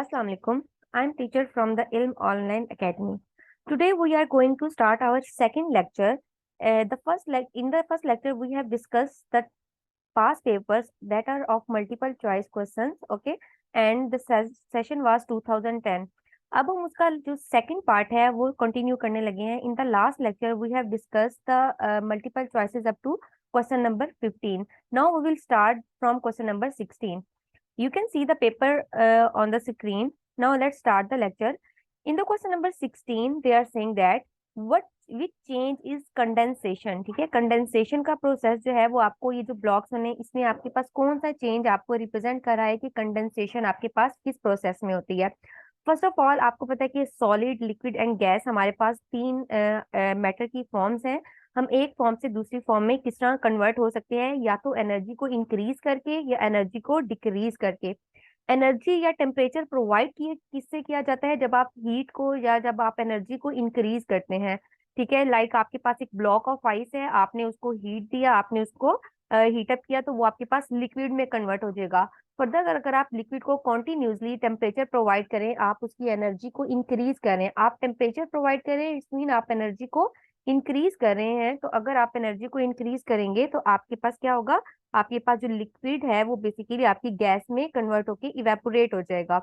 Assalamu alaikum. I'm teacher from the Ilm Online Academy. Today we are going to start our second lecture. In the first lecture we have discussed the past papers that are of multiple choice questions. Okay, and the session was 2010. अब हम उसका जो second part है वो continue करने लगे हैं. In the last lecture we have discussed the multiple choices up to question number 15. Now we will start from question number 16. You can see the paper on the screen. Now let's start the lecture. In the question number 16, they are saying that which change is condensation. ठीक है, condensation का process जो है वो आपको ये जो blocks बने इसमें आपके पास कौन सा चेंज आपको रिप्रेजेंट कर रहा है कि कंडेंसेशन आपके पास किस प्रोसेस में होती है. फर्स्ट ऑफ ऑल आपको पता है कि सॉलिड, लिक्विड एंड गैस हमारे पास तीन मैटर की फॉर्म्स हैं. हम एक फॉर्म से दूसरी फॉर्म में किस तरह कन्वर्ट हो सकते हैं, या तो एनर्जी को इंक्रीज करके या एनर्जी को डिक्रीज करके. एनर्जी या टेम्परेचर प्रोवाइड किससे किया जाता है, जब आप हीट को या जब आप एनर्जी को इंक्रीज करते हैं. ठीक है, लाइक आपके पास एक ब्लॉक ऑफ आइस है, आपने उसको हीट दिया, आपने उसको हीटअप किया तो वो आपके पास लिक्विड में कन्वर्ट हो जाएगा. फर्दर अगर आप लिक्विड को कॉन्टिन्यूसली टेम्परेचर प्रोवाइड करें, आप उसकी एनर्जी को इंक्रीज करें, आप टेम्परेचर प्रोवाइड करें इस मीन आप एनर्जी को इंक्रीज कर रहे हैं. तो अगर आप एनर्जी को इंक्रीज करेंगे तो आपके पास क्या होगा, आपके पास जो लिक्विड है वो बेसिकली आपकी गैस में कन्वर्ट होके इवेपोरेट हो जाएगा.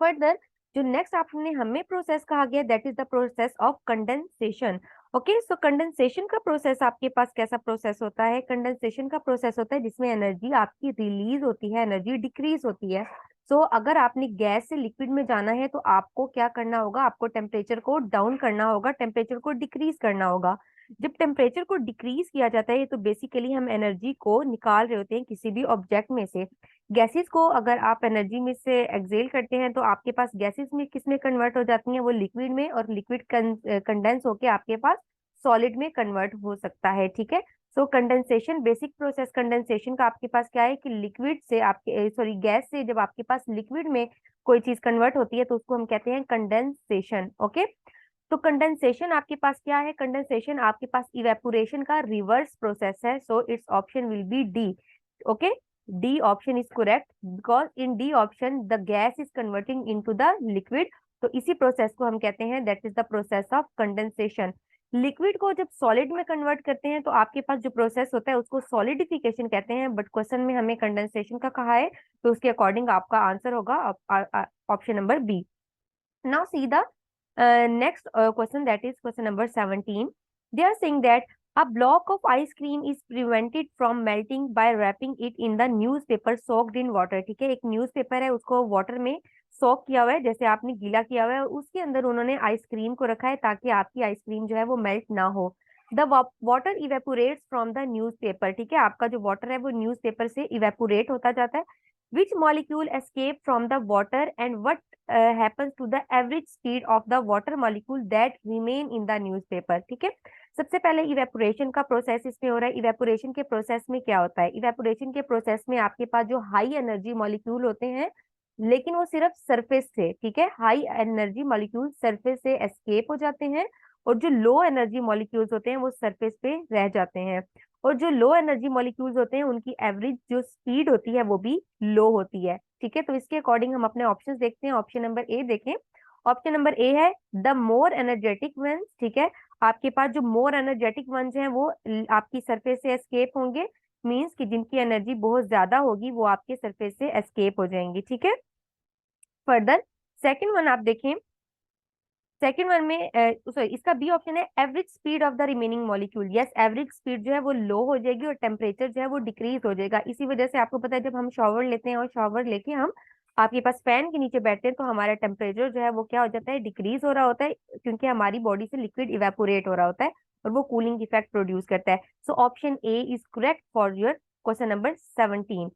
फर्दर जो नेक्स्ट आपने हमें प्रोसेस कहा गया that is the process of condensation. Okay, so condensation का प्रोसेस आपके पास कैसा प्रोसेस होता है. कंडेंसेशन का प्रोसेस होता है जिसमें एनर्जी आपकी रिलीज होती है, एनर्जी डिक्रीज होती है. सो अगर आपने गैस से लिक्विड में जाना है तो आपको क्या करना होगा, आपको टेम्परेचर को डाउन करना होगा, टेम्परेचर को डिक्रीज करना होगा. जब टेम्परेचर को डिक्रीज किया जाता है तो बेसिकली हम एनर्जी को निकाल रहे होते हैं किसी भी ऑब्जेक्ट में से. गैसेस को अगर आप एनर्जी में से एक्सेल करते हैं तो आपके पास गैसेस में किस में कन्वर्ट हो जाती हैं, वो लिक्विड में, और लिक्विड कंडेंस होके आपके पास सॉलिड में कन्वर्ट हो सकता है. ठीक है, सो कंडेंसेशन, बेसिक प्रोसेस कंडेंसेशन का आपके पास क्या है कि लिक्विड से आपके सॉरी गैस से जब आपके पास लिक्विड में कोई चीज कन्वर्ट होती है तो उसको हम कहते हैं कंडेंसेशन. ओके, तो कंडेंसेशन आपके पास क्या है, कंडेंसेशन आपके पास इवेपोरेशन का रिवर्स प्रोसेस है. So it's option will B D. Okay, D option is correct because in D option the gas is converting into the liquid. तो इसी प्रोसेस को हम कहते हैं that is the process of condensation. Liquid को जब solid में convert करते हैं तो आपके पास जो प्रोसेस होता है उसको सॉलिडिफिकेशन कहते हैं, बट क्वेश्चन में हमें कंडेंसेशन का कहा है तो उसके अकॉर्डिंग आपका आंसर होगा option number B. Now see the next question, that is question number 17. They are saying that a block of ice cream is prevented from melting by wrapping it in the newspaper soaked in water. ठीक है, एक newspaper है उसको water में सोक किया हुआ है, जैसे आपने गीला किया हुआ है, उसके अंदर उन्होंने आइसक्रीम को रखा है ताकि आपकी आइसक्रीम जो है वो मेल्ट ना हो. The water evaporates from the newspaper. ठीक है, आपका जो वाटर है वो न्यूज़पेपर से इवेपोरेट होता जाता है. Which molecule escape from the water and what happens to the average speed of the water molecule that remain in the newspaper. ठीक है, सबसे पहले इवेपोरेशन का प्रोसेस इसमें हो रहा है. इवेपोरेशन के प्रोसेस में क्या होता है, इवेपोरेशन के प्रोसेस में आपके पास जो हाई एनर्जी मॉलिक्यूल होते हैं लेकिन वो सिर्फ सरफेस से, ठीक है, हाई एनर्जी मॉलिक्यूल सरफेस से एस्केप हो जाते हैं, और जो लो एनर्जी मॉलिक्यूल्स होते हैं वो सरफेस पे रह जाते हैं. और जो लो एनर्जी मॉलिक्यूल्स होते हैं उनकी एवरेज जो स्पीड होती है वो भी लो होती है. ठीक है, तो इसके अकॉर्डिंग हम अपने ऑप्शंस देखते हैं. ऑप्शन नंबर ए देखें. ऑप्शन नंबर ए है द मोर एनर्जेटिक वंस. ठीक है, आपके पास जो मोर एनर्जेटिक वंस हैं वो आपकी सरफेस से एस्केप होंगे, मींस कि जिनकी एनर्जी बहुत ज्यादा होगी वो आपके सरफेस से एस्केप हो जाएंगी. ठीक है, फर्दर सेकंड वन आप देखें. सेकेंड वन में सॉरी इसका बी ऑप्शन है average speed of the remaining molecule. Yes, average speed जो है वो लो हो जाएगी और टेम्परेचर जो है वो डिक्रीज हो जाएगा. इसी वजह से आपको पता है जब हम शॉवर लेते हैं और शॉवर लेके हम आपके पास फैन के नीचे बैठते हैं तो हमारा टेम्परेचर जो है वो क्या हो जाता है, डिक्रीज हो रहा होता है, क्योंकि हमारी बॉडी से लिक्विड इवेपोरेट हो रहा होता है और वो कूलिंग इफेक्ट प्रोड्यूस करता है. So option A is correct for your question number 17.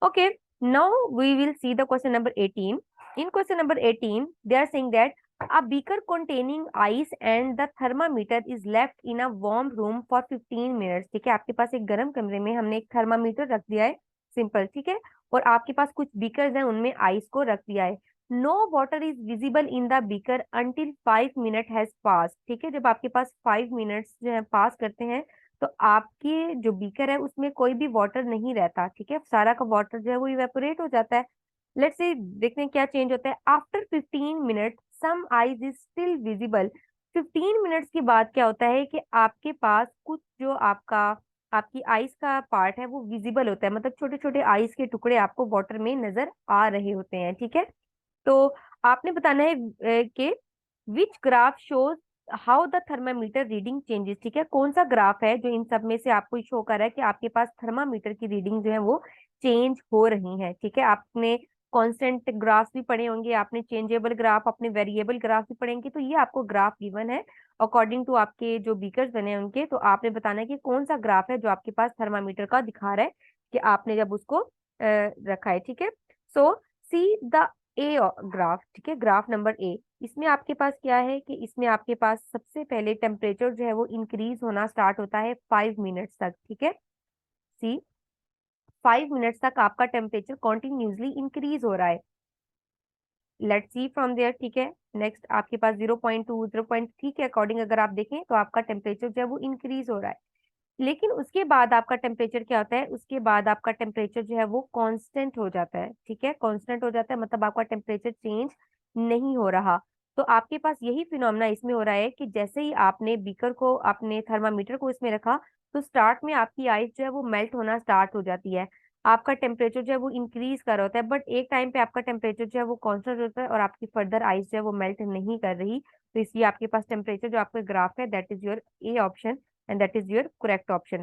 Okay, now we will see the question number 18. In question number 18, they are saying that a beaker containing ice and the thermometer is left in a warm room for 15 minutes. ठीक है, आपके पास एक गर्म कमरे में हमने एक thermometer रख दिया है, सिंपल. ठीक है, और आपके पास कुछ बीकर्स हैं उनमें आइस को रख दिया है. No water is visible in the beaker until 5 minute has pass. ठीक है, जब आपके पास 5 मिनट्स जो है पास करते हैं तो आपकी जो बीकर है उसमें कोई भी वाटर नहीं रहता. ठीक है, सारा का वाटर जो है वो इवेपोरेट हो जाता है. लेट्स से देखते हैं क्या चेंज होता है। After 15 minute some eyes is still visible. 15 minutes के बाद क्या होता है कि आपके पास कुछ जो आपकी आइस का पार्ट है वो विजिबल होता है, मतलब छोटे छोटे आइस के टुकड़े आपको वाटर में नजर आ रहे होते हैं। ठीक है, तो आपने बताना है कि which graph shows how the thermometer reading changes. ठीक है, कौन सा ग्राफ है जो इन सब में से आपको शो कर रहा है कि आपके पास थर्मामीटर की रीडिंग जो है वो चेंज हो रही है। ठीक है, आपने कांस्टेंट ग्राफ भी पढ़े होंगे, आपने चेंजेबल ग्राफ, अपने वेरिएबल ग्राफ भी पढ़ेंगे, तो ये आपको ग्राफ गिवन है अकॉर्डिंग टू आपके जो बीकर्स बने हैं उनके। तो आपने बताना है कि कौन सा ग्राफ है जो आपके पास थर्मामीटर का दिखा रहा है कि आपने जब उसको रखा है। ठीक है, so see the a graph. ठीक है, ग्राफ नंबर ए, इसमें आपके पास क्या है कि इसमें आपके पास सबसे पहले टेम्परेचर जो है वो इंक्रीज होना स्टार्ट होता है 5 मिनट्स तक। ठीक है, सी 5 मिनट्स तक आपका टेम्परेचर कॉन्टिन्यूसली इंक्रीज हो रहा है। Let's see from there. ठीक है, नेक्स्ट आपके पास 0.2 0.3 के अकॉर्डिंग अगर आप देखें तो आपका टेम्परेचर जो है वो इंक्रीज हो रहा है। लेकिन उसके बाद आपका टेम्परेचर क्या होता है, उसके बाद आपका टेम्परेचर जो है वो कांस्टेंट हो जाता है। ठीक है, कांस्टेंट हो जाता है मतलब आपका टेम्परेचर चेंज नहीं हो रहा। तो आपके पास यही फिनोमेना इसमें हो रहा है कि जैसे ही आपने बीकर को, आपने थर्मामीटर को इसमें रखा, तो स्टार्ट में आपकी आइस जो है वो मेल्ट होना स्टार्ट हो जाती है, आपका टेम्परेचर जो है वो इंक्रीज कर रहा होता है, बट एक टाइम पे आपका टेम्परेचर जो है वो कांस्टेंट होता है और आपकी फर्दर आइस जो है वो मेल्ट नहीं कर रही। तो इसलिए आपके पास टेम्परेचर जो आपका ग्राफ है that is your A option and that is your correct option.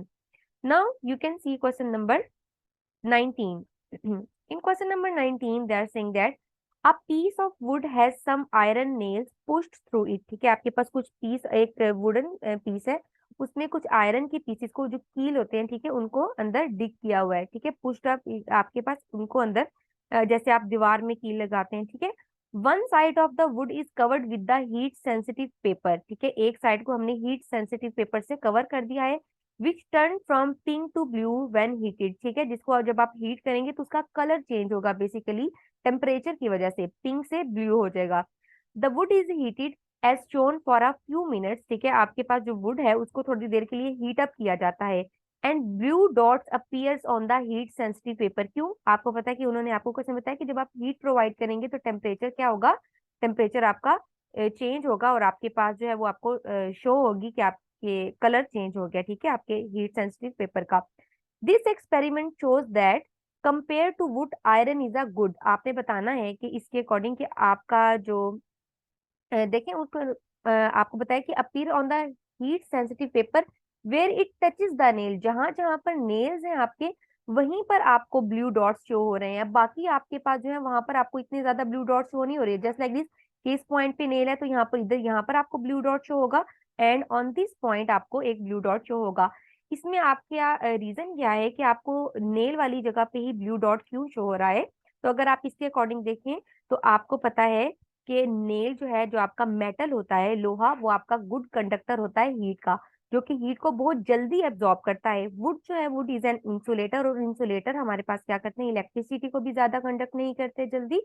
Now you can see question number 19. In question number 19 they are saying that a piece of wood has some iron nails pushed through it. ठीक है, आपके पास कुछ piece, एक wooden piece है, उसमें कुछ iron की pieces को, जो कील होते हैं, ठीक है, उनको अंदर डिग किया हुआ है। ठीक है, पुश्ड अप, आपके पास उनको अंदर जैसे आप दीवार में कील लगाते हैं। ठीक है, one side of the wood is covered with the heat sensitive paper. ठीक है, एक साइड को हमने हीट सेंसिटिव पेपर से कवर कर दिया है, which turn from pink to blue when heated. ठीक है, जिसको जब आप हीट करेंगे तो उसका कलर चेंज होगा, बेसिकली टेम्परेचर की वजह से पिंक से ब्लू हो जाएगा। The wood is heated as shown for a few minutes. ठीक है, आपके पास जो वुड है उसको थोड़ी देर के लिए हीट अप किया जाता है, and blue dots appears on the heat sensitive paper. क्यों, आपको पता है कि उन्होंने आपको कैसे बताया कि जब आप हीट प्रोवाइड करेंगे तो टेम्परेचर क्या होगा, टेम्परेचर आपका चेंज होगा और आपके पास जो है वो आपको शो होगी कि आपके कलर चेंज हो गया। ठीक है, आपके हीट सेंसिटिव पेपर का। This experiment shows that compare to wood iron is a good. आपने बताना है कि इसके अकॉर्डिंग कि आपका जो देखें उसको आपको बताया कि appear on the heat sensitive paper where it touches the nail. जहां जहां पर नेल्स हैं आपके, वहीं पर आपको ब्लू डॉट्स शो हो रहे हैं, बाकी आपके पास जो है वहां पर आपको इतने ज्यादा ब्लू डॉट्स शो नहीं हो रही है। जस्ट लाइक दिस, इस पॉइंट पे नेल है तो यहाँ पर, इधर यहाँ पर आपको ब्लू डॉट शो होगा, एंड ऑन दिस पॉइंट आपको एक ब्लू डॉट शो होगा। इसमें आपके रीजन क्या है कि आपको नेल वाली जगह पे ही ब्लू डॉट क्यों शो हो रहा है? तो अगर आप इसके अकॉर्डिंग देखें तो आपको पता है कि नेल जो है, जो आपका मेटल होता है, लोहा, वो आपका गुड कंडक्टर होता है हीट का, जो कि हीट को बहुत जल्दी एब्जॉर्ब करता है। वुड जो है, वुड इज एन इंसुलेटर, और इंसुलेटर हमारे पास क्या करते हैं, इलेक्ट्रिसिटी को भी ज्यादा कंडक्ट नहीं करते जल्दी,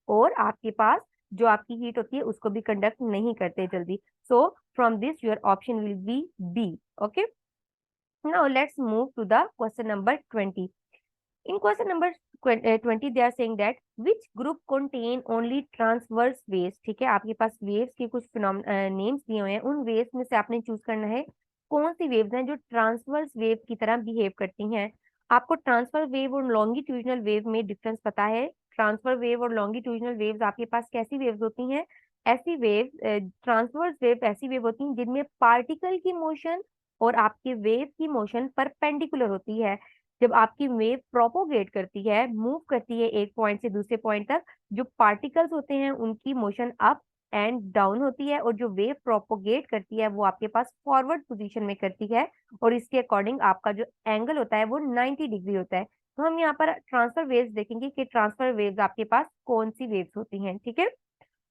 और आपके पास जो आपकी हीट होती है उसको भी कंडक्ट नहीं करते जल्दी। So from this your option will be B. Okay, now let's move to the question number 20. In question number 20, they are saying that which group contain only transverse waves. ठीक है, आपके पास waves के कुछ names दिए हुए हैं, उन waves में से आपने चूज करना है कौन सी waves हैं जो ट्रांसवर्स वेव की तरह बिहेव करती हैं। आपको ट्रांसफर वेव और लॉन्गिट्यूडनल वेव में डिफरेंस पता है? ट्रांसफर वेव और लॉन्गिट्यूडनल वेव्स आपके पास कैसी वेव्स होती हैं? ऐसी वेव, ट्रांसवर्स वेव ऐसी वेव होती हैं जिनमें पार्टिकल की मोशन और आपके वेव की मोशन परपेंडिकुलर होती है। जब आपकी वेव प्रोपोगेट करती है, मूव करती है एक पॉइंट से दूसरे पॉइंट तक, जो पार्टिकल्स होते हैं उनकी मोशन अप एंड डाउन होती है, और जो वेव प्रोपोगेट करती है वो आपके पास फॉरवर्ड पोजीशन में करती है, और इसके अकॉर्डिंग आपका जो एंगल होता है वो 90 डिग्री होता है। तो हम यहाँ पर ट्रांसफर वेव्स देखेंगे कि ट्रांसफर वेव्स आपके पास कौन सी वेव्स होती हैं। ठीक है,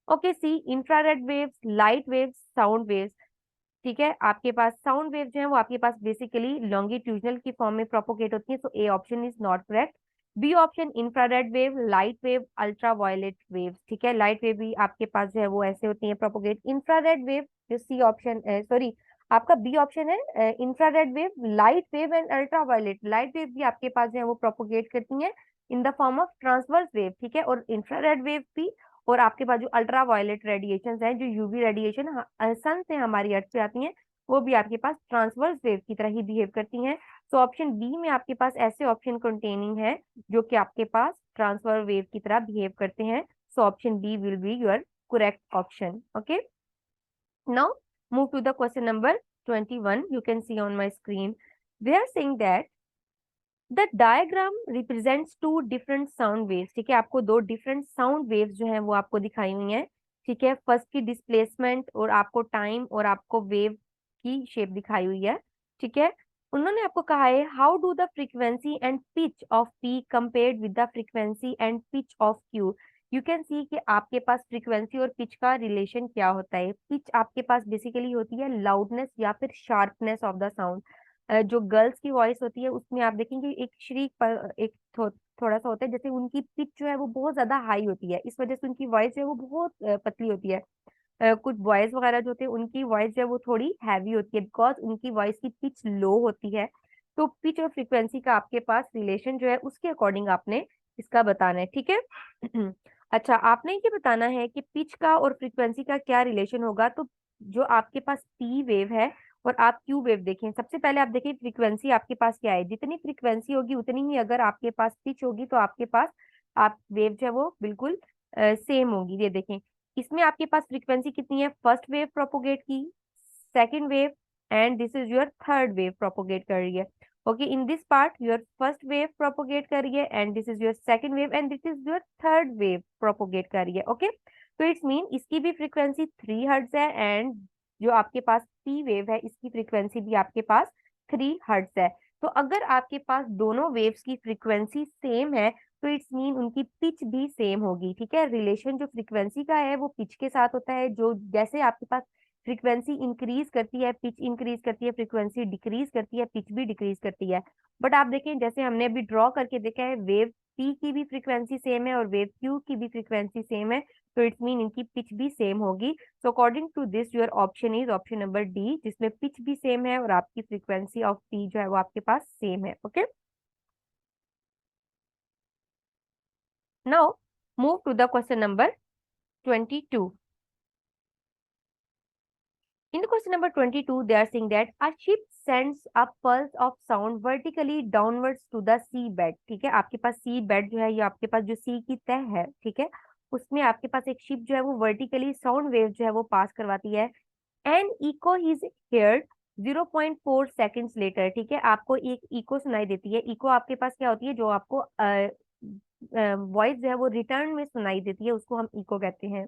okay, C infrared waves, light waves, sound waves. ठीक है, आपके पास साउंड वेव जो है वो आपके पास बेसिकली लॉन्गिट्यूडनल की फॉर्म में प्रोपोगेट होती है, so A option is not correct. B option infrared wave, light wave, ultra violet wave. ठीक है, लाइट वेव भी आपके पास जो है वो ऐसे होती है प्रोपोगेट। इंफ्रारेड वेव जो सी ऑप्शन, सॉरी, आपका बी ऑप्शन है infrared wave, light wave and ultraviolet. Light wave भी आपके पास जो है वो प्रोपोगेट करती हैं in the form of transverse wave, ठीक है, और इंफ्रारेड वेव भी, और आपके पास जो अल्ट्रा वायलेट रेडिएशन है, जो यूवी रेडिएशन सन से हमारी अर्थ पे आती हैं, वो भी आपके पास ट्रांसवर्स वेव की तरह ही बिहेव करती हैं। तो ऑप्शन बी में आपके पास ऐसे ऑप्शन कंटेनिंग है जो कि आपके पास ट्रांसफर वेव की तरह बिहेव करते हैं। So option B will be your correct option. Okay, now move to the question number 21. You can see on my screen. They are saying that the diagram represents two different sound waves. ठीक है, आपको दो different sound waves जो हैं वो आपको दिखाई हुई हैं। ठीक है, फर्स्ट की डिस्प्लेसमेंट और आपको टाइम और आपको वेव की शेप दिखाई हुई है। ठीक है, उन्होंने आपको कहा है how do the frequency and pitch of P compared with the frequency and pitch of Q. You can see कि आपके पास फ्रीक्वेंसी और पिच का रिलेशन क्या होता है। पिच आपके पास बेसिकली होती है लाउडनेस या फिर शार्पनेस ऑफ द साउंड। जो गर्ल्स की वॉइस होती है उसमें आप देखेंगे एक श्रीक पर एक थोड़ा सा होता है, जैसे उनकी पिच जो है वो बहुत ज्यादा हाई होती है, इस वजह से उनकी वॉइस जो है वो बहुत पतली होती है। कुछ बॉयज वगैरह जो होते हैं उनकी वॉइस जो है वो थोड़ी हैवी होती है, बिकॉज उनकी वॉइस की पिच लो होती है। तो पिच और फ्रीक्वेंसी का आपके पास रिलेशन जो है उसके अकॉर्डिंग आपने इसका बताना है। ठीक है अच्छा, आपने ये बताना है कि पिच का और फ्रीक्वेंसी का क्या रिलेशन होगा। तो जो आपके पास पी वेव है और आप क्यू वेव देखें, सबसे पहले आप देखिए फ्रीक्वेंसी आपके पास क्या है। जितनी फ्रीक्वेंसी होगी उतनी ही अगर आपके पास पिच होगी तो आपके पास आप वेव जो है वो बिल्कुल सेम होगी। ये देखें, इसमें आपके पास फ्रीक्वेंसी कितनी है, फर्स्ट वेव प्रोपोगेट की, second wave, and this is your third wave propagate कर रही है। Okay, in this part your first wave propagate कर रही है and this is your second wave and this is your third wave propagate कर रही है। ओके, तो इट्स मीन इसकी भी फ्रीक्वेंसी 3 हर्ट्ज है एंड जो आपके पास पी वेव है इसकी फ्रीक्वेंसी भी आपके पास 3 हर्ट्ज है। तो अगर आपके पास दोनों वेव्स की फ्रीक्वेंसी सेम है तो इट्स मीन उनकी पिच भी सेम होगी। ठीक है, रिलेशन जो फ्रीक्वेंसी का है वो पिच के साथ होता है। जो जैसे आपके पास फ्रीक्वेंसी इंक्रीज करती है पिच इंक्रीज करती है, फ्रीक्वेंसी डिक्रीज करती है पिच भी डिक्रीज करती है। बट आप देखें जैसे हमने अभी ड्रॉ करके देखा है, वेव पी की भी फ्रीक्वेंसी सेम है और वेव क्यू की भी फ्रीक्वेंसी सेम है, तो इट्स मीन इनकी पिच भी सेम होगी। So according to this your option is option number D, जिसमें पिच भी सेम है और आपकी फ्रीक्वेंसी ऑफ पी जो है वो आपके पास सेम है। Okay, now move to the question number 22. In the question number 22, they are saying that a ship sends a pulse of sound vertically downwards to the sea bed. ठीक है, आपके पास सी बेड जो है ये आपके पास जो सी की तह है, ठीक है, उसमें आपके पास एक शिप जो है वो वर्टिकली साउंड वेव जो है वो पास करवाती है and echo is heard 0.4 seconds later. ठीक है, आपको एक इको सुनाई देती है। इको आपके पास क्या होती है, जो आपको वॉइस जो है वो रिटर्न में सुनाई देती है, उसको हम इको कहते हैं।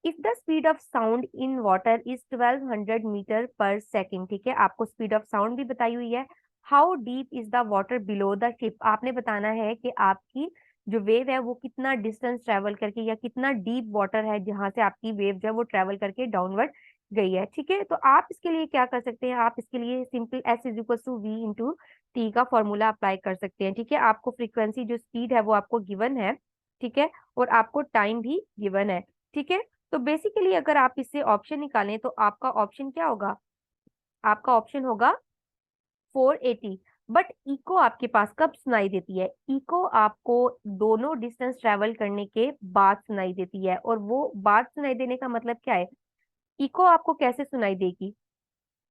If the speed of sound in water is 1200 metre per second. ठीक है, आपको स्पीड ऑफ साउंड भी बताई हुई है। How deep is the water below the ship, आपने बताना है कि आपकी जो वेव है वो कितना डिस्टेंस ट्रेवल करके या कितना डीप वाटर है जहां से आपकी वेव जो है वो ट्रेवल करके डाउनवर्ड गई है। ठीक है, तो आप इसके लिए क्या कर सकते हैं, आप इसके लिए simple S is equal to V into T का फॉर्मूला अप्लाई कर सकते हैं। ठीक है, आपको फ्रीक्वेंसी जो स्पीड है वो आपको गिवन है। ठीक है, और आपको टाइम भी गिवन है। ठीक है, तो बेसिकली अगर आप इससे ऑप्शन निकालें तो आपका ऑप्शन क्या होगा, आपका ऑप्शन होगा 480। बट इको आपके पास कब सुनाई देती है, इको आपको दोनों डिस्टेंस ट्रेवल करने के बाद सुनाई देती है। और वो बाद सुनाई देने का मतलब क्या है, इको आपको कैसे सुनाई देगी,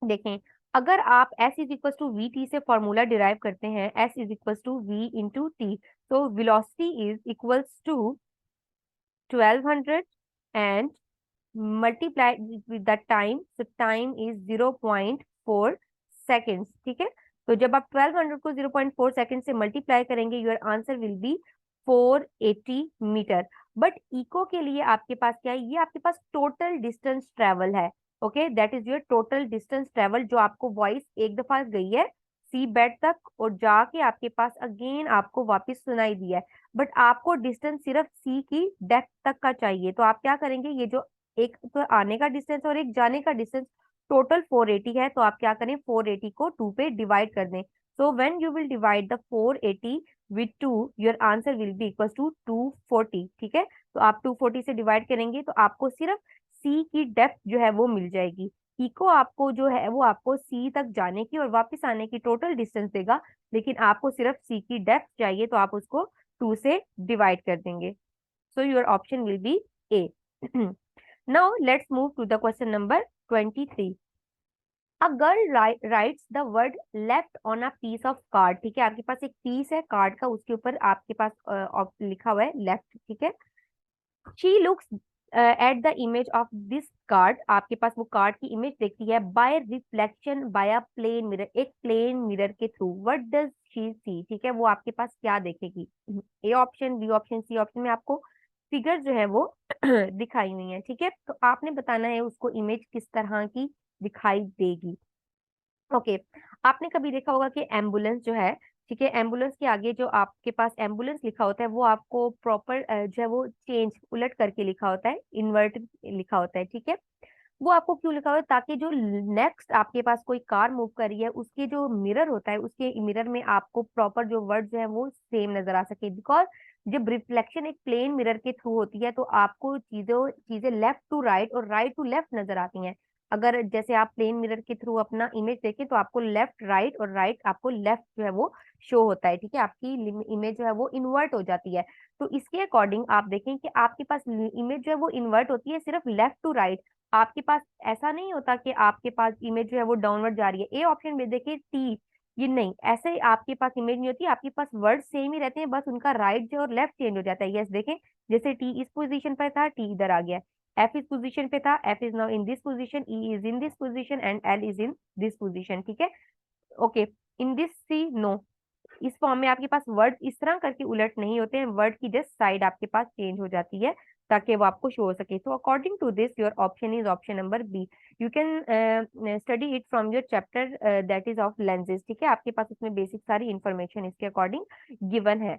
देखें, अगर आप s is equal to V T से फॉर्मूला डिराइव करते हैं, s is equal to V into T, तो velocity is equals to 1200 and multiplied with the time, so time is 0.4 seconds। ठीक है, तो जब आप 1200 को 0.4 सेकंड से मल्टीप्लाई करेंगे your answer will be 480 metre. But echo के लिए आपके पास क्या है, ये आपके पास टोटल डिस्टेंस ट्रेवल है। Okay, that is your total distance travel, जो आपको वॉइस एक दफा गई है सी बेड तक और जाके आपके पास अगेन आपको वापस सुनाई दिया है। बट आपको डिस्टेंस सिर्फ सी की डेप्थ तक का चाहिए, तो आप क्या करेंगे, ये जो एक तो आने का डिस्टेंस और एक जाने का डिस्टेंस टोटल 480 है, तो आप क्या करें 480 को 2 पे डिवाइड कर दें। So when you will divide the 480 with 2 your answer will be equal to 240। ठीक है, तो आप 240 से डिवाइड करेंगे तो आपको सिर्फ सी की डेप्थ जो है वो मिल जाएगी। इको आपको जो है वो आपको सी तक जाने की और वापस आने की टोटल डिस्टेंस देगा, लेकिन आपको सिर्फ सी की डेप्थ चाहिए, तो आप उसको 2 से डिवाइड कर देंगे। So your option will be A. Now let's move to the question number 23। A girl writes the word left on a piece of card. ठीक है, आपके पास एक पीस है कार्ड का, उसके ऊपर आपके पास लिखा हुआ है लेफ्ट। ठीक है, she looks at the image of this card. आपके पास वो कार्ड की इमेज देखती है by reflection by a plane mirror, एक प्लेन मिरर के थ्रू। What does she see? ठीक है, वो आपके पास क्या देखेगी? A option, B option, C option में आपको फिगर जो है वो दिखाई हुई है। ठीक है, तो आपने बताना है उसको इमेज किस तरह की दिखाई देगी। ओके, आपने कभी देखा होगा कि एम्बुलेंस जो है, ठीक है, एम्बुलेंस के आगे जो आपके पास एम्बुलेंस लिखा होता है वो आपको प्रॉपर जो है वो चेंज उलट करके लिखा होता है, इन्वर्ट लिखा होता है। ठीक है, वो आपको क्यों लिखा हुआ है? ताकि जो नेक्स्ट आपके पास कोई कार मूव कर रही है उसके जो मिरर होता है, उसके मिरर में आपको प्रॉपर जो वर्ड जो है वो सेम नजर आ सके। बिकॉज जब रिफ्लेक्शन एक प्लेन मिरर के थ्रू होती है तो आपको चीजें लेफ्ट टू राइट और राइट टू लेफ्ट नजर आती हैं। अगर जैसे आप प्लेन मिरर के थ्रू अपना इमेज देखें तो आपको लेफ्ट राइट और राइट आपको लेफ्ट जो है वो शो होता है। ठीक है, आपकी इमेज जो है वो इन्वर्ट हो जाती है। तो इसके अकॉर्डिंग आप देखें कि आपके पास इमेज जो है वो इन्वर्ट होती है सिर्फ लेफ्ट टू राइट। आपके पास ऐसा नहीं होता कि आपके पास इमेज जो है वो डाउनवर्ड जा रही है। ए ऑप्शन में देखिए टी, ये नहीं, ऐसे आपके पास इमेज नहीं होती, आपके पास वर्ड सेम ही रहते हैं, बस उनका राइट जो और लेफ्ट चेंज हो जाता है। यस देखें, जैसे टी इस पोजीशन पर था, टी इधर आ गया। एफ इस पोजीशन पे था, F is now in this position, E is in this position and L is in this position. ठीक है, okay, in this C no, इस फॉर्म में आपके पास वर्ड इस तरह करके उलट नहीं होते हैं, वर्ड की जस्ट साइड आपके पास चेंज हो जाती है ताकि वो आपको शो हो सके। तो according to this your option is option number B. You can study it from your chapter that is of lenses. ठीक है, आपके पास उसमें बेसिक सारी इंफॉर्मेशन इसके अकॉर्डिंग गिवन है।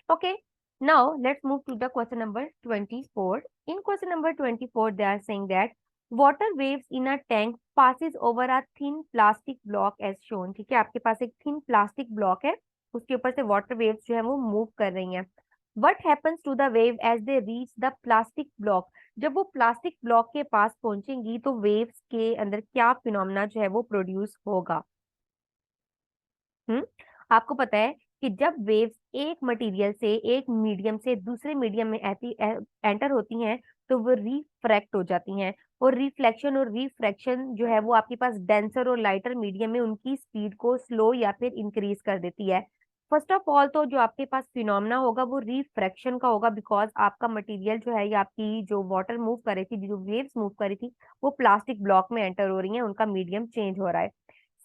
Okay, now let's move to the question number 24. In question number 24 they are saying that water waves in a tank passes over a thin plastic block as shown। ठीक है, आपके पास एक thin plastic block है, उसके ऊपर से water waves जो है वो मूव कर रही हैं। What happens to the wave as they reach the plastic block? जब वो प्लास्टिक ब्लॉक के पास पहुंचेंगी तो वेव्स के अंदर क्या फिनोमेना जो है वो प्रोड्यूस होगा? हम्म, आपको पता है कि जब वेव्स एक मटेरियल से, एक मीडियम से दूसरे मीडियम में एंटर होती हैं तो वो रिफ्रैक्ट हो जाती हैं। और रिफ्लेक्शन और रिफ्रैक्शन जो है वो आपके पास डेंसर और लाइटर मीडियम में उनकी स्पीड को स्लो या फिर इंक्रीज कर देती है। फर्स्ट ऑफ ऑल तो जो आपके पास फिनोमेना होगा वो रिफ्रैक्शन का होगा, बिकॉज आपका मटेरियल जो है या आपकी जो वाटर मूव कर रही थी, जो वेव्स मूव कर रही थी, वो प्लास्टिक ब्लॉक में एंटर हो रही है, उनका मीडियम चेंज हो रहा है।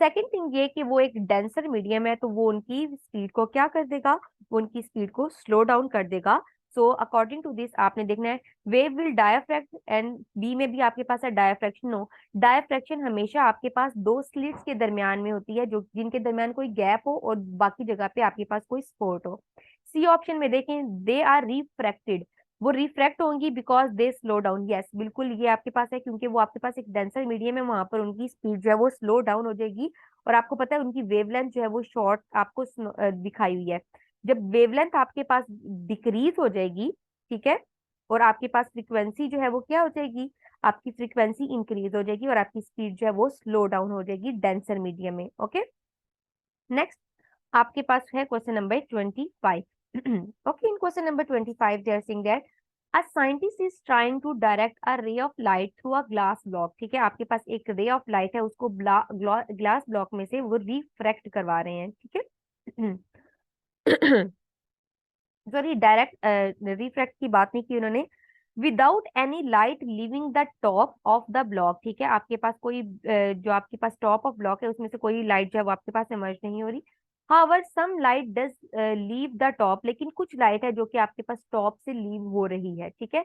सेकेंड थिंग ये कि वो एक डेंसर मीडियम है तो वो उनकी स्पीड को क्या कर देगा? वो उनकी स्पीड को स्लो डाउन कर देगा। सो अकॉर्डिंग टू दिस आपने देखना है wave will diffract, and B में भी आपके पास है डायफ्रैक्शन। नो, डायफ्रैक्शन हमेशा आपके पास दो स्लिट्स के दरमियान में होती है, जो जिनके दरमियान कोई गैप हो और बाकी जगह पे आपके पास कोई स्पोर्ट हो। सी ऑप्शन में देखें दे आर रिफ्रैक्टेड, वो रिफ्रैक्ट होंगी because they slow down. Yes बिल्कुल, ये आपके पास है क्योंकि वो आपके पास एक डेंसर मीडियम है, वहां पर उनकी स्पीड जो है वो स्लो डाउन हो जाएगी। और आपको पता है उनकी वेवलेंथ जो है वो शॉर्ट आपको दिखाई हुई है। जब वेवलेंथ आपके पास डिक्रीज हो जाएगी, ठीक है, और आपके पास फ्रीक्वेंसी जो है वो क्या हो जाएगी? आपकी फ्रीक्वेंसी इंक्रीज हो जाएगी और आपकी स्पीड जो है वो स्लो डाउन हो जाएगी डेंसर मीडियम में। ओके, नेक्स्ट आपके पास है question number 25। Okay, in question number 25 they are saying that a scientist is trying to direct a ray of light through a glass block. ठीक है, आपके पास एक रे ऑफ लाइट है, उसको ग्लास ब्लॉक में से वो रिफ्रैक्ट करवा रहे हैं। ठीक है, सॉरी, डायरेक्ट रिफ्रैक्ट की बात नहीं की उन्होंने। Without any light living the top of the block. ठीक है, आपके पास कोई जो आपके पास टॉप ऑफ ब्लॉक है उसमें से कोई लाइट जो है वो आपके पास इमर्ज नहीं हो रही। However some light does leave the top, लेकिन कुछ लाइट है जो कि आपके पास टॉप से लीव हो रही है। ठीक है,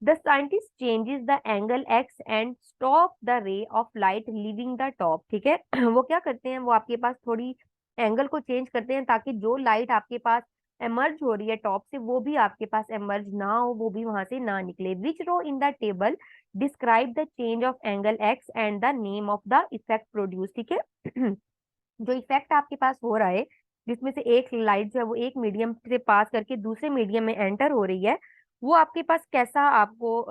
the scientist changes the angle X and stop the रे of light living the top. ठीक है, वो क्या करते हैं, वो आपके पास थोड़ी एंगल को चेंज करते हैं ताकि जो लाइट आपके पास एमर्ज हो रही है टॉप से वो भी आपके पास एमर्ज ना हो, वो भी वहां से ना निकले। Which row in the table describe the change of angle X and the name of the effect produce. ठीक है, जो इफेक्ट आपके पास हो रहा है जिसमें से एक लाइट जो है वो एक मीडियम से पास करके दूसरे मीडियम में एंटर हो रही है, वो आपके पास कैसा आपको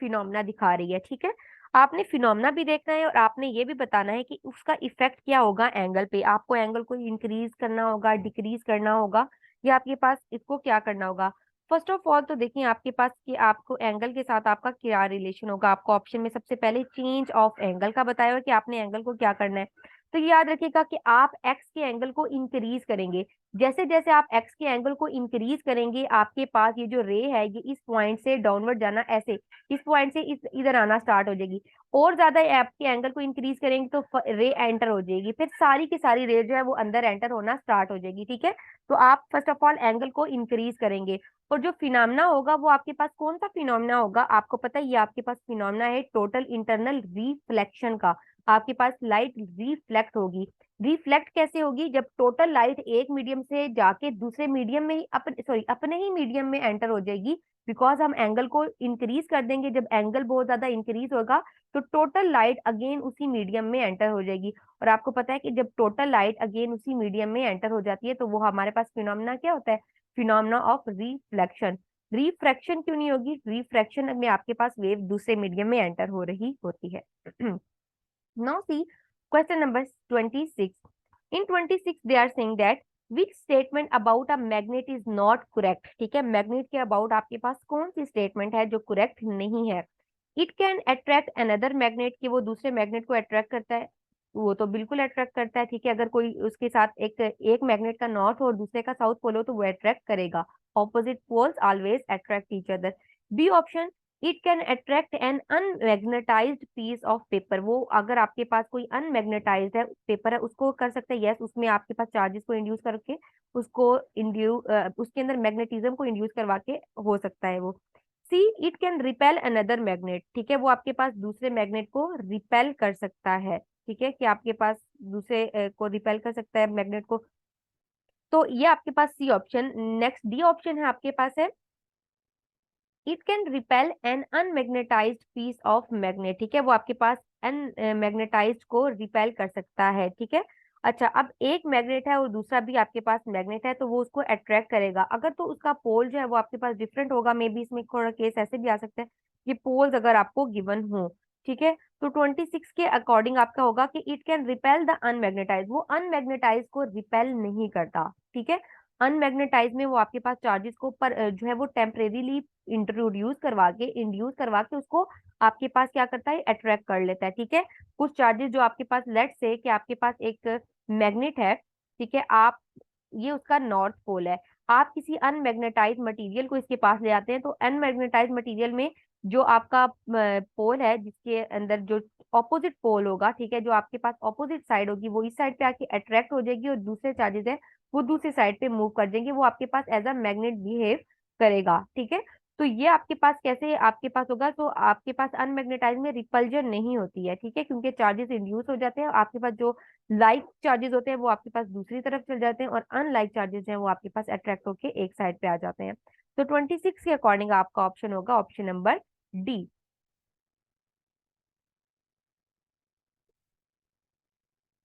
फिनोमेना दिखा रही है। ठीक है, आपने फिनोमेना भी देखना है और आपने ये भी बताना है कि उसका इफेक्ट क्या होगा एंगल पे। आपको एंगल को इंक्रीज करना होगा, डिक्रीज करना होगा, ये आपके पास इसको क्या करना होगा। फर्स्ट ऑफ ऑल तो देखिए आपके पास कि आपको एंगल के साथ आपका क्या रिलेशन होगा। आपको ऑप्शन में सबसे पहले चेंज ऑफ एंगल का बताया हुआ कि आपने एंगल को क्या करना है। तो ये याद रखिएगा कि आप एक्स के एंगल को इंक्रीज करेंगे। जैसे जैसे आप एक्स के एंगल को इंक्रीज करेंगे आपके पास ये जो रे है ये इस पॉइंट से डाउनवर्ड जाना, ऐसे इस पॉइंट से इस इधर आना स्टार्ट हो जाएगी। और ज्यादा आपके एंगल को इंक्रीज करेंगे तो रे एंटर हो जाएगी, फिर सारी की सारी रे जो है वो अंदर एंटर होना स्टार्ट हो जाएगी। ठीक है, तो आप फर्स्ट ऑफ ऑल एंगल को इंक्रीज करेंगे। और जो फिनोमेना होगा वो आपके पास कौन सा फिनोमेना होगा, आपको पता है ये आपके पास फिनोमेना है टोटल इंटरनल रिफ्लेक्शन का। आपके पास लाइट रिफ्लेक्ट होगी। रिफ्लेक्ट कैसे होगी, जब टोटल लाइट एक मीडियम से जाके दूसरे मीडियम में ही अपने ही मीडियम में एंटर हो जाएगी। बिकॉज हम एंगल को इंक्रीज कर देंगे, जब एंगल बहुत ज्यादा इंक्रीज होगा तो टोटल लाइट अगेन उसी मीडियम में एंटर हो जाएगी। और आपको पता है कि जब टोटल लाइट अगेन उसी मीडियम में एंटर हो जाती है तो वो हमारे पास फिनोमेना क्या होता है, फिनोमेना ऑफ रिफ्लेक्शन। रिफ्रैक्शन क्यों नहीं होगी, रिफ्रैक्शन में आपके पास वेव दूसरे मीडियम में एंटर हो रही होती है। Now see question number 26. In 26 they are saying that which statement about a magnet is not correct। ठीक है, मैग्नेट के अबाउट आपके पास कौन सी स्टेटमेंट है जो करेक्ट नहीं है। It can attract another magnet, कि वो दूसरे मैग्नेट को अट्रैक्ट करता है, वो तो बिल्कुल अट्रैक्ट करता है। ठीक है, अगर कोई उसके साथ एक मैग्नेट का नॉर्थ और दूसरे का साउथ पोल हो तो वो अट्रैक्ट करेगा। Opposite poles always attract each other. B option, it can attract an unmagnetised piece of paper, वो अगर आपके पास कोई अनमैग्नेटाइज्ड है पेपर है उसको कर सकता है। यस, उसमें आपके पास चार्जेस को इंड्यूस करके उसको उसके अंदर मैग्नेटिज्म को इंड्यूस करवा के हो सकता है वो। C, it can repel another magnet. ठीक है, वो आपके पास दूसरे मैग्नेट को रिपेल कर सकता है। ठीक है, कि आपके पास दूसरे को रिपेल कर सकता है मैग्नेट को। तो ये आपके पास C option. Next D option है आपके पास है, it can repel an unmagnetised piece of magnet. ठीक है, वो आपके पास अनमैग्नेटाइज्ड को रिपेल कर सकता है। ठीक है, अच्छा अब एक मैग्नेट है और दूसरा भी आपके पास मैग्नेट है तो वो उसको अट्रैक्ट करेगा। अगर तो उसका पोल जो है वो आपके पास डिफरेंट होगा, मे बी इसमें थोड़ा केस ऐसे भी आ सकता है कि पोल्स अगर आपको गिवन हो। ठीक है, तो 26 के अकॉर्डिंग आपका होगा कि it can repel the unmagnetised, वो अनमैग्नेटाइज को रिपेल नहीं करता। ठीक है, अनमैग्नेटाइज में वो आपके पास चार्जेस को पर जो है वो टेम्परेरीली इंड्यूस करवा के उसको आपके पास क्या करता है, अट्रैक्ट कर लेता है। ठीक है, कुछ चार्जेस जो आपके पास, लेट से कि आपके पास एक मैग्नेट है। ठीक है, आप ये उसका नॉर्थ पोल है, आप किसी अनमैग्नेटाइज मटेरियल को इसके पास ले आते हैं तो अनमैग्नेटाइज मटेरियल में जो आपका पोल है जिसके अंदर जो ऑपोजिट पोल होगा, ठीक है, जो आपके पास ऑपोजिट साइड होगी वो इस साइड पे आके अट्रैक्ट हो जाएगी और दूसरे चार्जेस है वो दूसरी साइड पे मूव कर जाएंगे, वो आपके पास एज अ मैग्नेट बिहेव करेगा। ठीक है, तो ये आपके पास कैसे आपके पास होगा, तो आपके पास अनमैग्नेटाइज में रिपल्जन नहीं होती है। ठीक है, क्योंकि चार्जेस इंड्यूस हो जाते हैं, आपके पास जो लाइक चार्जेस होते हैं वो आपके पास दूसरी तरफ चल जाते हैं और अनलाइक चार्जेस हैं वो आपके पास अट्रैक्ट होके एक साइड पे आ जाते हैं। तो 26 के अकॉर्डिंग आपका ऑप्शन होगा option number D.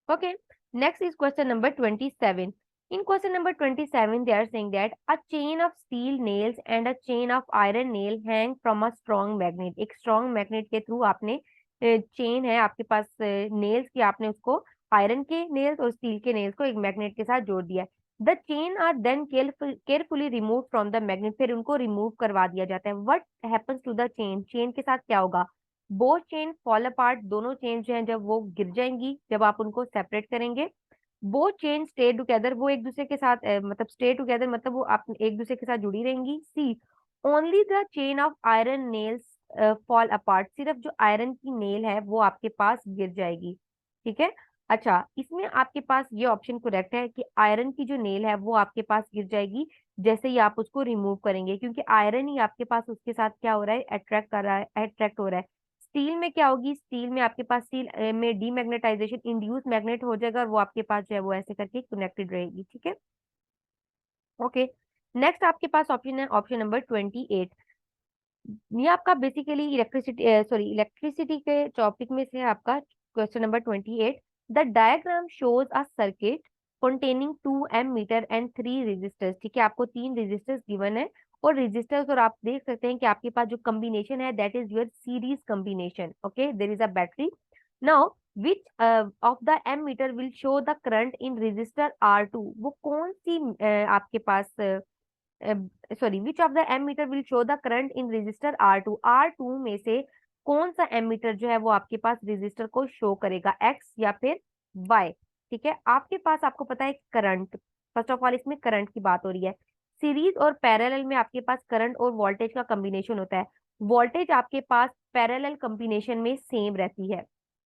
Okay, next is question number 27. In question number 27, they are saying that a chain of steel nails and a chain of iron nail hang from a strong magnet। एक strong magnet के through आपने chain है आपके पास nails की, आपने उसको iron के nails और स्टील के नेल्स को एक मैग्नेट के साथ जोड़ दिया है। The chain are then carefully remove from the magnet, फिर उनको रिमूव करवा दिया जाता है। What happens to the chain, chain के साथ क्या होगा, बोथ चेन फॉल अपार्ट, दोनों चेन जो है जब वो गिर जाएंगी जब आप उनको सेपरेट करेंगे। बोथ चेन स्टे टुगेदर, वो एक दूसरे के साथ मतलब स्टे टुगेदर मतलब वो आप एक दूसरे के साथ जुड़ी रहेंगी। C, only the chain of iron nails fall apart, सिर्फ जो आयरन की नेल है वो आपके पास गिर जाएगी। ठीक है, अच्छा इसमें आपके पास ये ऑप्शन करेक्ट है कि आयरन की जो नेल है वो आपके पास गिर जाएगी जैसे ही आप उसको रिमूव करेंगे, क्योंकि आयरन ही आपके पास उसके साथ क्या हो रहा है, अट्रैक्ट कर रहा है, अट्रैक्ट हो रहा है। स्टील में क्या होगी, स्टील में आपके पास स्टील में डीमैग्नेटाइजेशन इंड्यूस मैग्नेट हो जाएगा और वो आपके पास जो है वो ऐसे करके कनेक्टेड रहेगी। ठीक है, ओके। नेक्स्ट आपके पास ऑप्शन है ऑप्शन नंबर 28। ये आपका बेसिकली इलेक्ट्रिसिटी के टॉपिक में से आपका question number 28। The diagram shows a circuit containing 2 ammeter and 3 resistors. ठीक है, आपको 3 रेजिस्टर्स गिवन है और रेजिस्टर्स, और आप देख सकते हैं कि आपके पास जो कॉम्बिनेशन है that is your series combination. Okay, there is a battery. Now which of the ammeter will show the current in register R2, वो कौन सी आपके पास sorry, which of the ammeter will show the current in register R2 में से कौन सा ammeter जो है वो आपके पास रजिस्टर को शो करेगा, X या फिर Y। ठीक है, आपके पास आपको पता है करंट, फर्स्ट ऑफ ऑल इसमें करंट की बात हो रही है। सीरीज और पैरेलल में आपके पास करंट और वोल्टेज का कॉम्बिनेशन होता है। वोल्टेज आपके पास पैरेलल कॉम्बिनेशन में सेम रहती है।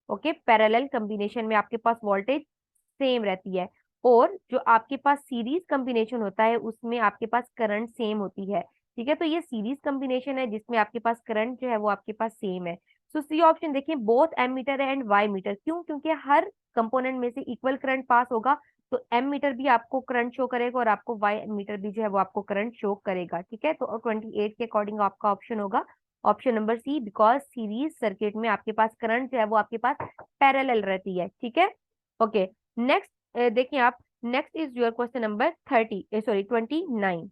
ओके, पैरेलल कॉम्बिनेशन में आपके पास वोल्टेज सेम रहती है, और जो आपके पास सीरीज कॉम्बिनेशन होता है उसमें आपके पास करंट सेम होती है। ठीक है, तो ये सीरीज कॉम्बिनेशन है जिसमें आपके पास करंट जो है वो आपके पास सेम है। सो सी ऑप्शन देखिए, both ammeter and Y meter. क्यों? क्योंकि हर कंपोनेंट में से इक्वल करंट पास होगा, तो एम मीटर भी आपको करंट शो करेगा और आपको वाई मीटर भी जो है वो आपको करंट शो करेगा। ठीक है, तो 28 के अकॉर्डिंग आपका ऑप्शन होगा option number C, because series circuit में आपके पास करंट जो है वो आपके पास पैरेलल रहती है। ठीक है, ओके। नेक्स्ट देखिए आप, next is your question number 29।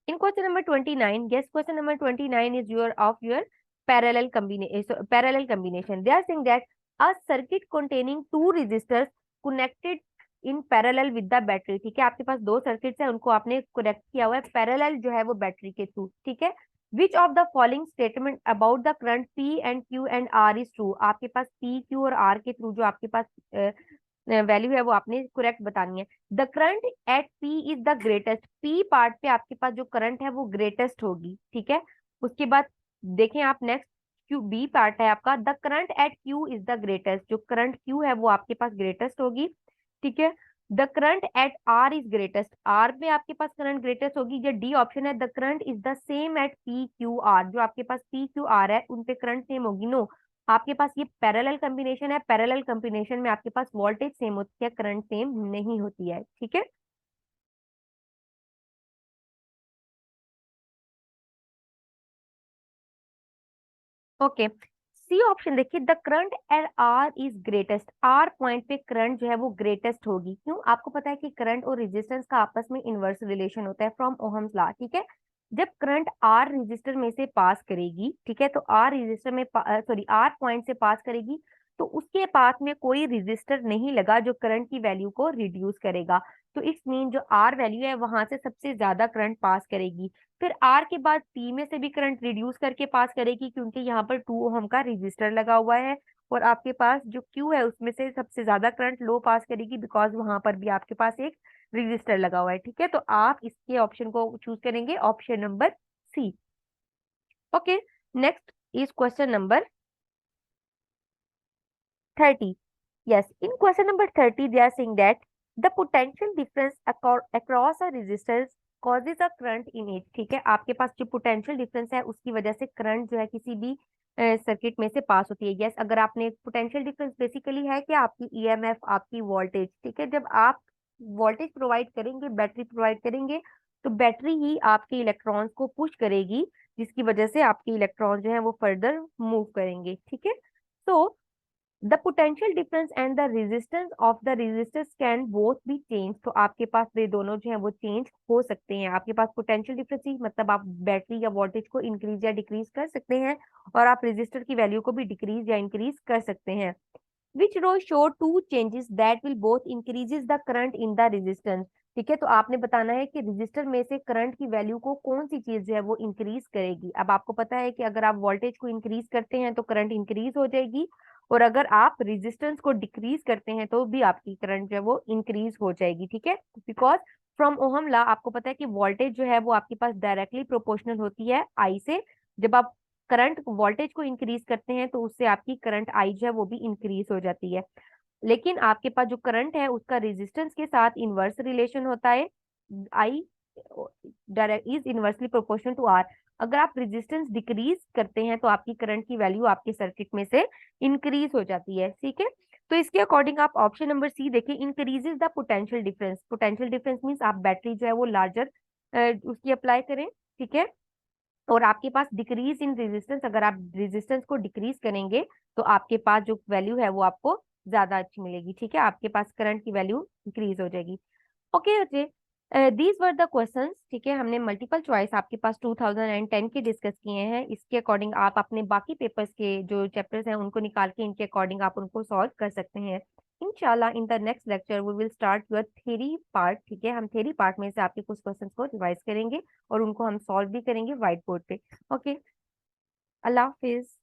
In question number 29, guess question number 29 is your of your parallel combination. They are saying that a circuit containing two resistors connected in parallel with the battery. ठीक है, आपके पास दो circuits हैं, उनको आपने connect किया हुआ है पैरेलल जो है वो बैटरी के थ्रू। ठीक है, विच of the following statement about the current P and Q and R is true. आपके पास P, Q और R के थ्रू जो आपके पास वैल्यू है वो आपने करेक्ट बतानी है। The current eight P is the greatest, P part पे आपके पास जो करंट है वो ग्रेटेस्ट होगी। ठीक है, उसके बाद देखें आप नेक्स्ट क्यू बी पार्ट है आपका, the current at Q is the greatest, जो करंट क्यू है वो आपके पास ग्रेटेस्ट होगी। ठीक है, the current at R is greatest, R में आपके पास करंट ग्रेटेस्ट होगी। जो डी ऑप्शन है, the current is the same at P Q R, जो आपके पास पी क्यू आर है उन पे करंट सेम होगी। नो, आपके पास ये पैरेलल कॉम्बिनेशन है, पैरेलल कॉम्बिनेशन में आपके पास वोल्टेज सेम होती है, करंट सेम नहीं होती है। ठीक है, ओके। सी ऑप्शन देखिए, the current at R is greatest, R point पे करंट जो है वो ग्रेटेस्ट होगी। क्यों? आपको पता है कि करंट और रेजिस्टेंस का आपस में इनवर्स रिलेशन होता है फ्रॉम ओहम्स लॉ। ठीक है, जब करंट आर रेजिस्टर में से पास करेगी, ठीक है, तो आर रेजिस्टर में सॉरी आर पॉइंट से पास करेगी, तो उसके पास में कोई रेजिस्टर नहीं लगा जो करंट की वैल्यू को रिड्यूस करेगा। तो इट्स मीन जो आर वैल्यू है वहां से सबसे ज्यादा करंट पास करेगी। फिर आर के बाद पी में से भी करंट रिड्यूस करके पास करेगी, क्योंकि यहाँ पर 2 ओहम का रेजिस्टर लगा हुआ है। और आपके पास जो क्यू है उसमें से सबसे ज्यादा करंट लो पास करेगी, बिकॉज वहां पर भी आपके पास एक रजिस्टर लगा हुआ है। ठीक है, तो आप इसके ऑप्शन को चूज करेंगे option number C. Okay, next is question number 30. Yes, in question number 30, they are saying that the potential difference across a resistance causes a current in it. ठीक है, आपके पास जो पोटेंशियल डिफरेंस है उसकी वजह से करंट जो है किसी भी सर्किट में से पास होती है। यस, अगर आपने पोटेंशियल डिफरेंस बेसिकली है कि आपकी ईएमएफ, आपकी वोल्टेज। ठीक है, जब आप वोल्टेज प्रोवाइड करेंगे, बैटरी प्रोवाइड करेंगे, तो बैटरी ही आपके इलेक्ट्रॉन्स को पुश करेगी, जिसकी वजह से आपके इलेक्ट्रॉन जो है वो फर्दर मूव करेंगे। ठीक है, तो the potential difference and the resistance of the resistors can both be change. तो आपके पास ये दोनों जो है वो चेंज हो सकते हैं। आपके पास पोटेंशियल डिफरेंस ही मतलब आप बैटरी या वोल्टेज को इंक्रीज या डिक्रीज कर सकते हैं, और आप रेजिस्टर की वैल्यू को भी डिक्रीज या इंक्रीज कर सकते हैं। Which row show two changes that will both increases the current in the resistance. ठीक है, तो आपने बताना है कि रेजिस्टर में से करंट की वैल्यू को कौन सी चीज जो है वो इंक्रीज करेगी। अब आपको पता है कि अगर आप वोल्टेज को इंक्रीज करते हैं तो करंट इंक्रीज हो जाएगी, और अगर आप रेजिस्टेंस को डिक्रीज करते हैं तो भी आपकी करंट जो है वो इंक्रीज हो जाएगी। ठीक है, बिकॉज फ्रॉम ओहम लॉ आपको पता है कि वोल्टेज जो है वो आपके पास डायरेक्टली प्रोपोर्शनल होती है आई से। जब आप करंट वोल्टेज को इंक्रीज करते हैं तो उससे आपकी करंट आई जो है वो भी इंक्रीज हो जाती है। लेकिन आपके पास जो करंट है उसका रेजिस्टेंस के साथ इनवर्स रिलेशन होता है, I direct is inversely proportional to R. अगर आप रेजिस्टेंस डिक्रीज करते हैं तो आपकी करंट की वैल्यू आपके सर्किट में से इंक्रीज हो जाती है। ठीक है, तो इसके अकॉर्डिंग आप ऑप्शन नंबर सी देखिए, increases the potential difference. Potential difference means आप बैटरी जो है वो लार्जर उसकी अप्लाई करें। ठीक है, और आपके पास डिक्रीज इन रेजिस्टेंस, अगर आप रेजिस्टेंस को डिक्रीज करेंगे तो आपके पास जो वैल्यू है वो आपको ज्यादा अच्छी मिलेगी। ठीक है, आपके पास करंट की वैल्यू इंक्रीज हो जाएगी। ओके बच्चे, दीज वर द क्वेश्चंस, ठीक है। हमने मल्टीपल चॉइस आपके पास 2010 के डिस्कस किए हैं। इसके अकॉर्डिंग आप अपने बाकी पेपर्स के जो चैप्टर्स हैं उनको निकाल के इनके अकॉर्डिंग आप उनको सॉल्व कर सकते हैं। इंशाल्लाह in the next lecture we will start your theory part, ठीक है। हम थ्योरी पार्ट में से आपके कुछ क्वेश्चंस को रिवाइज करेंगे और उनको हम सॉल्व भी करेंगे व्हाइट बोर्ड पे। ओके, अल्लाह हाफिज।